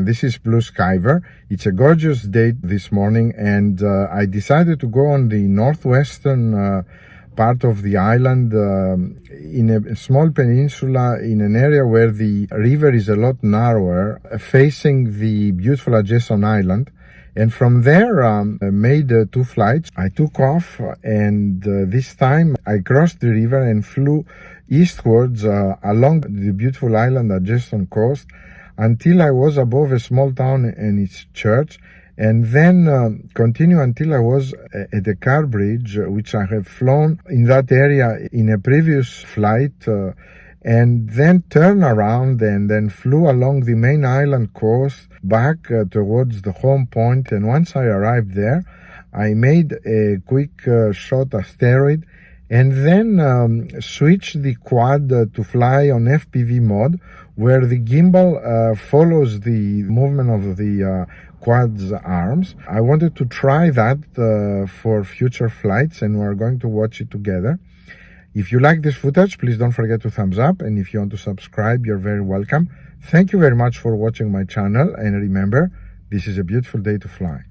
This is Blue Skyver. It's a gorgeous day this morning, and I decided to go on the northwestern part of the island in a small peninsula in an area where the river is a lot narrower, facing the beautiful adjacent island. And from there, I made 2 flights. I took off, and this time I crossed the river and flew eastwards along the beautiful island adjacent coast until I was above a small town and its church, and then continue until I was at the car bridge, which I have flown in that area in a previous flight, and then turn around and then flew along the main island coast back towards the home point. And once I arrived there, I made a quick shot Asteroid, and then switched the quad to fly on FPV mode, where the gimbal follows the movement of the quad's arms. I wanted to try that for future flights, and we're going to watch it together. If you like this footage, please don't forget to thumbs up, and if you want to subscribe, you're very welcome. Thank you very much for watching my channel, and remember, this is a beautiful day to fly.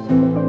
Asteroid.